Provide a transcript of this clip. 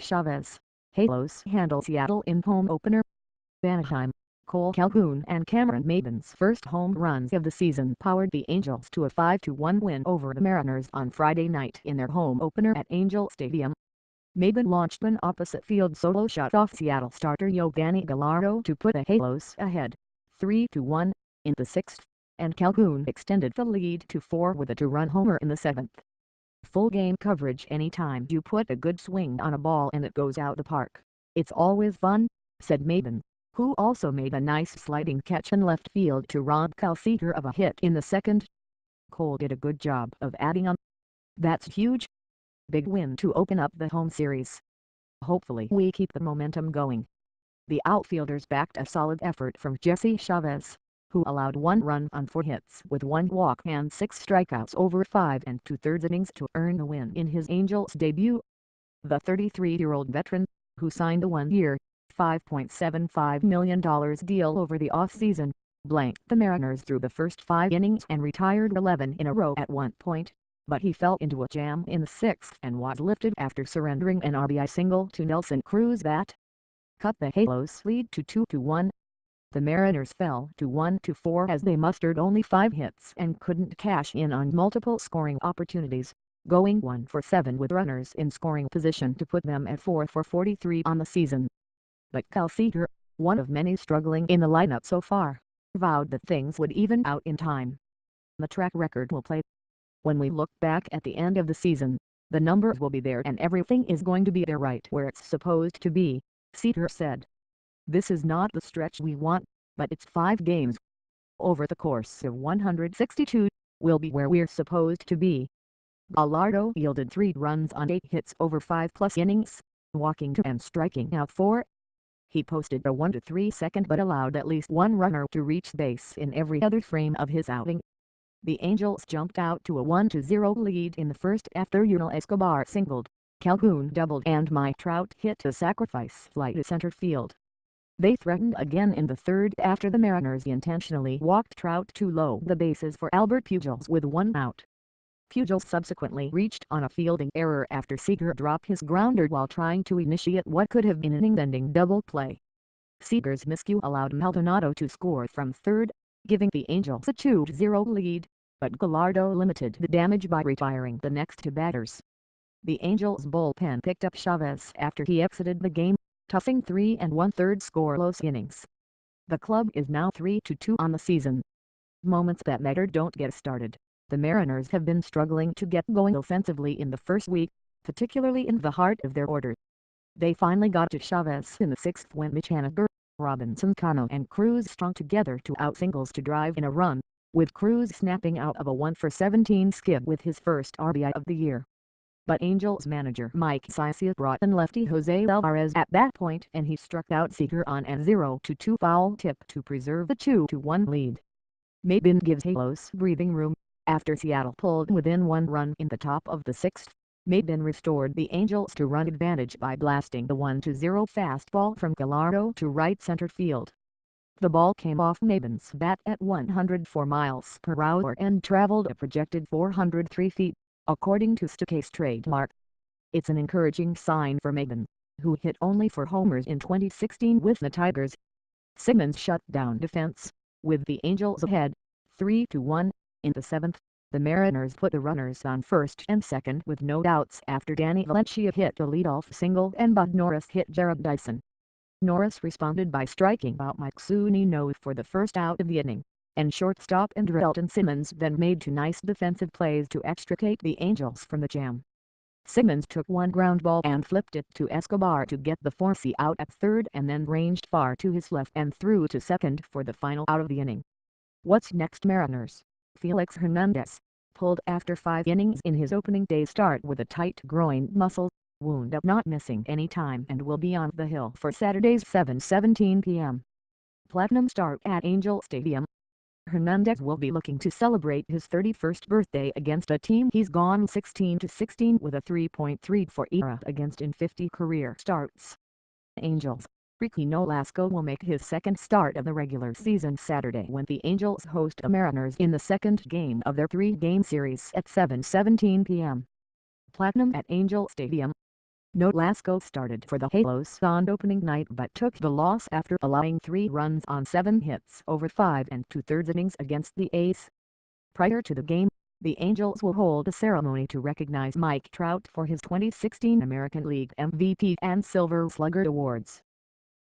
Chavez. Halos handle Seattle in home opener. Anaheim, Cole Calhoun and Cameron Maybin's first home runs of the season powered the Angels to a 5-1 win over the Mariners on Friday night in their home opener at Angel Stadium. Maybin launched an opposite field solo shot off Seattle starter Yovani Gallardo to put the Halos ahead, 3-1, in the sixth, and Calhoun extended the lead to 4 with a two-run homer in the seventh. Full game coverage anytime you put a good swing on a ball and it goes out the park. It's always fun, said Maybin, who also made a nice sliding catch in left field to rob Calciter of a hit in the second. Cole did a good job of adding on. That's huge. Big win to open up the home series. Hopefully we keep the momentum going. The outfielders backed a solid effort from Jesse Chavez, who allowed 1 run on 4 hits with 1 walk and 6 strikeouts over 5 2/3 innings to earn the win in his Angels debut. The 33-year-old veteran, who signed a 1-year, $5.75 million deal over the offseason, blanked the Mariners through the first 5 innings and retired 11 in a row at one point, but he fell into a jam in the 6th and was lifted after surrendering an RBI single to Nelson Cruz that cut the Halos' lead to 2-1. The Mariners fell to 1-4 as they mustered only 5 hits and couldn't cash in on multiple scoring opportunities, going 1 for 7 with runners in scoring position to put them at 4 for 43 on the season. But Calciter, one of many struggling in the lineup so far, vowed that things would even out in time. The track record will play. When we look back at the end of the season, the numbers will be there and everything is going to be there right where it's supposed to be, Seater said. This is not the stretch we want, but it's 5 games. Over the course of 162, we'll be where we're supposed to be. Gallardo yielded 3 runs on 8 hits over 5+ innings, walking 2 and striking out 4. He posted a 1-3 second but allowed at least 1 runner to reach base in every other frame of his outing. The Angels jumped out to a 1-0 lead in the first after Yurnel Escobar singled, Calhoun doubled and Mike Trout hit a sacrifice fly to center field. They threatened again in the third after the Mariners intentionally walked Trout to low the bases for Albert Pujols with 1 out. Pujols subsequently reached on a fielding error after Seager dropped his grounder while trying to initiate what could have been an inning-ending double play. Seager's miscue allowed Maldonado to score from third, giving the Angels a 2-0 lead, but Gallardo limited the damage by retiring the next 2 batters. The Angels bullpen picked up Chavez after he exited the game, toughing 3 1/3 scoreless innings. The club is now 3-2 on the season. Moments that matter don't get started. The Mariners have been struggling to get going offensively in the first week, particularly in the heart of their order. They finally got to Chavez in the 6th when Mitch Haniger, Robinson Cano and Cruz strung together 2 out singles to drive in a run, with Cruz snapping out of a 1-for-17 skid with his first RBI of the year. But Angels manager Mike Scioscia brought in lefty Jose Alvarez at that point and he struck out Seager on a 0-2 foul tip to preserve the 2-1 lead. Maybin gives Halos breathing room. After Seattle pulled within 1 run in the top of the 6th, Maybin restored the Angels to run advantage by blasting the 1-0 fastball from Gallardo to right center field. The ball came off Maybin's bat at 104 miles per hour and traveled a projected 403 feet, according to Stokes' trademark. It's an encouraging sign for Maybin, who hit only 4 homers in 2016 with the Tigers. Simmons shut down defense, with the Angels ahead, 3-1. In the 7th, the Mariners put the runners on first and second with no outs after Danny Valencia hit a leadoff single and Bud Norris hit Jared Dyson. Norris responded by striking out Mike Zunino for the first out of the inning, and shortstop Andrelton Simmons then made 2 nice defensive plays to extricate the Angels from the jam. Simmons took 1 ground ball and flipped it to Escobar to get the 4C out at third and then ranged far to his left and threw to second for the final out of the inning. What's next Mariners? Felix Hernandez, pulled after 5 innings in his opening day start with a tight groin muscle wound up not missing any time and will be on the hill for Saturday's 7:17 p.m. Platinum start at Angel Stadium. Hernandez will be looking to celebrate his 31st birthday against a team he's gone 16-16 with a 3.34 ERA against in 50 career starts. Angels. Ricky Nolasco will make his 2nd start of the regular season Saturday when the Angels host the Mariners in the 2nd game of their 3-game series at 7:17 p.m. Platinum at Angel Stadium. Nolasco started for the Halos on opening night but took the loss after allowing 3 runs on 7 hits over 5 and 2/3 innings against the A's. Prior to the game, the Angels will hold a ceremony to recognize Mike Trout for his 2016 American League MVP and Silver Slugger awards.